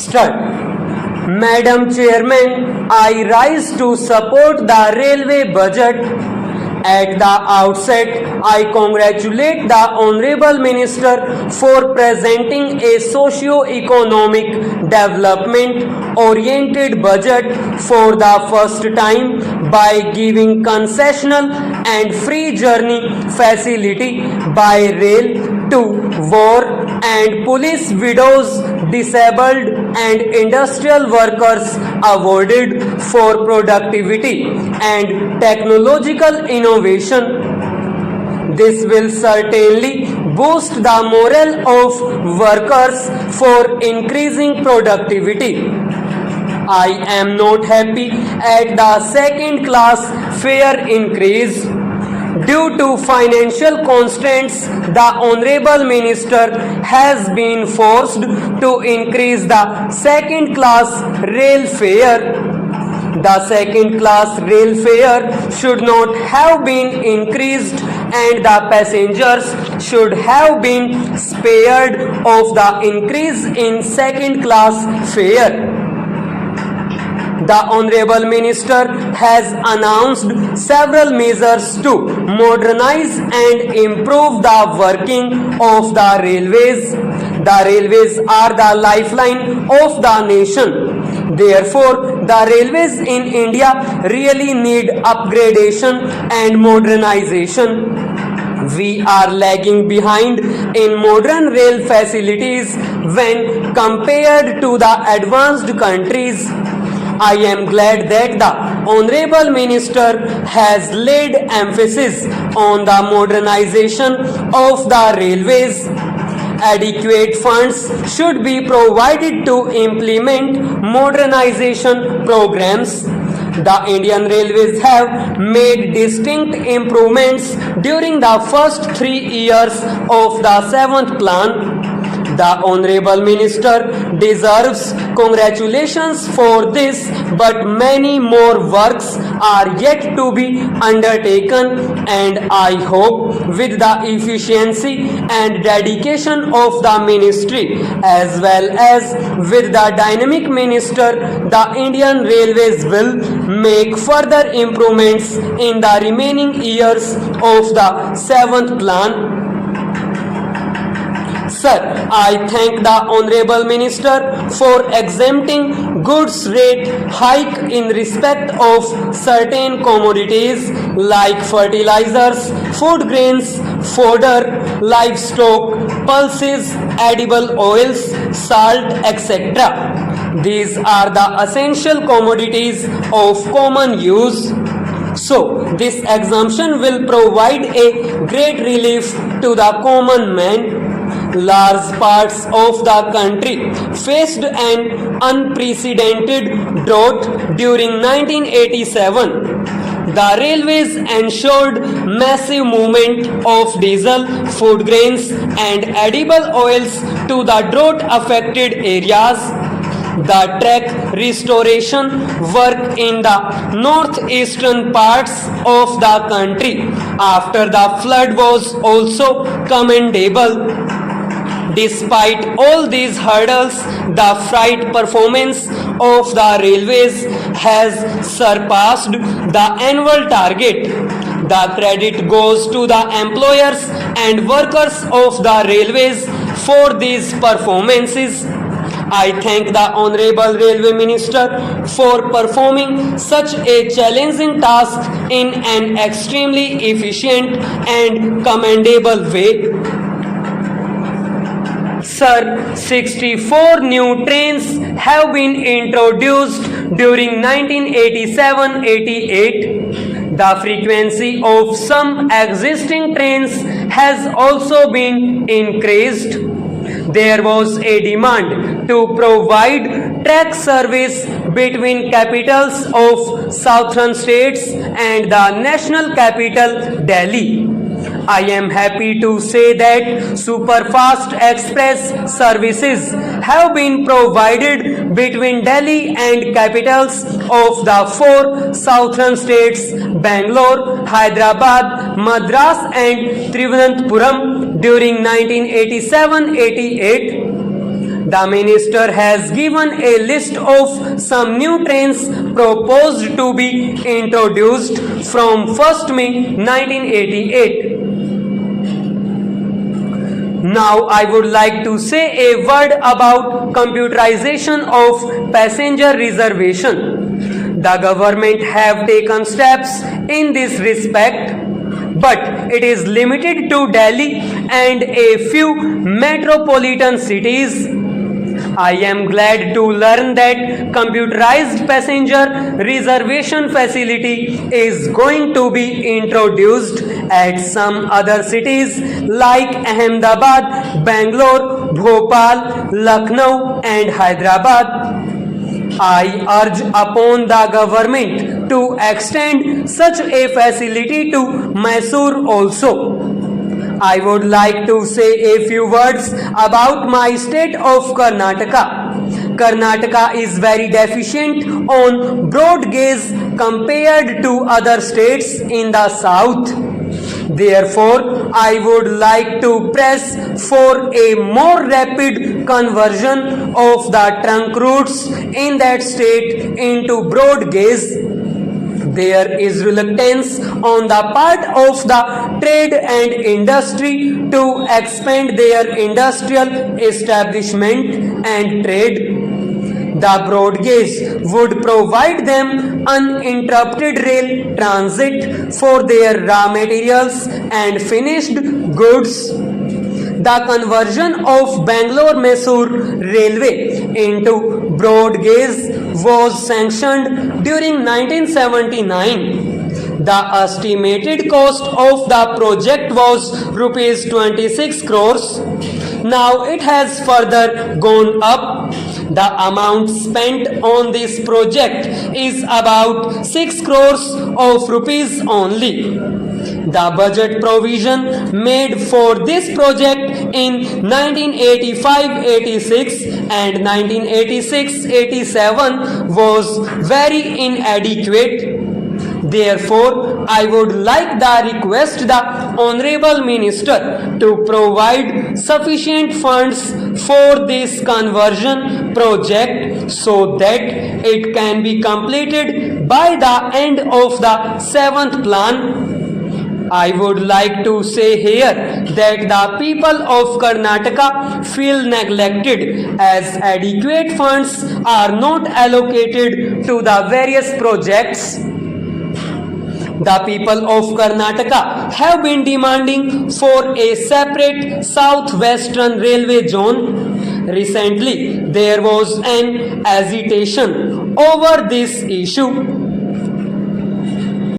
Start. Madam Chairman, I rise to support the railway budget. At the outset, I congratulate the Honorable Minister for presenting a socio-economic development-oriented budget for the first time by giving concessional and free journey facility by rail to war and police widows, disabled and industrial workers awarded for productivity and technological innovation. This will certainly boost the morale of workers for increasing productivity. I am not happy at the second class fare increase. Due to financial constraints, the Honorable Minister has been forced to increase the second class rail fare. The second class rail fare should not have been increased and the passengers should have been spared of the increase in second class fare. The Honorable Minister has announced several measures to modernize and improve the working of the railways. The railways are the lifeline of the nation. Therefore, the railways in India really need upgradation and modernization. We are lagging behind in modern rail facilities when compared to the advanced countries. I am glad that the Honorable Minister has laid emphasis on the modernization of the railways. Adequate funds should be provided to implement modernization programs. The Indian Railways have made distinct improvements during the first 3 years of the 7th plan. The Honorable Minister deserves congratulations for this, but many more works are yet to be undertaken, and I hope with the efficiency and dedication of the ministry as well as with the dynamic minister, the Indian Railways will make further improvements in the remaining years of the 7th plan. Sir, I thank the Honorable Minister for exempting goods rate hike in respect of certain commodities like fertilizers, food grains, fodder, livestock, pulses, edible oils, salt, etc. These are the essential commodities of common use. So, this exemption will provide a great relief to the common man. Large parts of the country faced an unprecedented drought during 1987. The railways ensured massive movement of diesel, food grains and edible oils to the drought affected areas. The track restoration work in the northeastern parts of the country after the flood was also commendable. Despite all these hurdles, the freight performance of the railways has surpassed the annual target. The credit goes to the employers and workers of the railways for these performances. I thank the Honorable Railway Minister for performing such a challenging task in an extremely efficient and commendable way. Sir, 64 new trains have been introduced during 1987-88. The frequency of some existing trains has also been increased. There was a demand to provide track service between capitals of southern states and the national capital, Delhi. I am happy to say that superfast express services have been provided between Delhi and capitals of the 4 southern states, Bangalore, Hyderabad, Madras and Trivandrum during 1987-88. The minister has given a list of some new trains proposed to be introduced from 1st May 1988. Now I would like to say a word about computerization of passenger reservation. The government have taken steps in this respect, but it is limited to Delhi and a few metropolitan cities. I am glad to learn that computerized passenger reservation facility is going to be introduced at some other cities like Ahmedabad, Bangalore, Bhopal, Lucknow and Hyderabad. I urge upon the government to extend such a facility to Mysore also. I would like to say a few words about my state of Karnataka. Karnataka is very deficient on broad gauge compared to other states in the south. Therefore, I would like to press for a more rapid conversion of the trunk routes in that state into broad gauge. There is reluctance on the part of the trade and industry to expand their industrial establishment and trade. The broad gauge would provide them uninterrupted rail transit for their raw materials and finished goods. The conversion of Bangalore-Mysore Railway into broad gauge was sanctioned during 1979. The estimated cost of the project was rupees 26 crores. Now it has further gone up. The amount spent on this project is about 6 crores of rupees only. The budget provision made for this project in 1985-86 and 1986-87 was very inadequate. Therefore, I would like to request the Honorable Minister to provide sufficient funds for this conversion project so that it can be completed by the end of the 7th plan. I would like to say here that the people of Karnataka feel neglected as adequate funds are not allocated to the various projects. The people of Karnataka have been demanding for a separate southwestern railway zone. Recently, there was an agitation over this issue.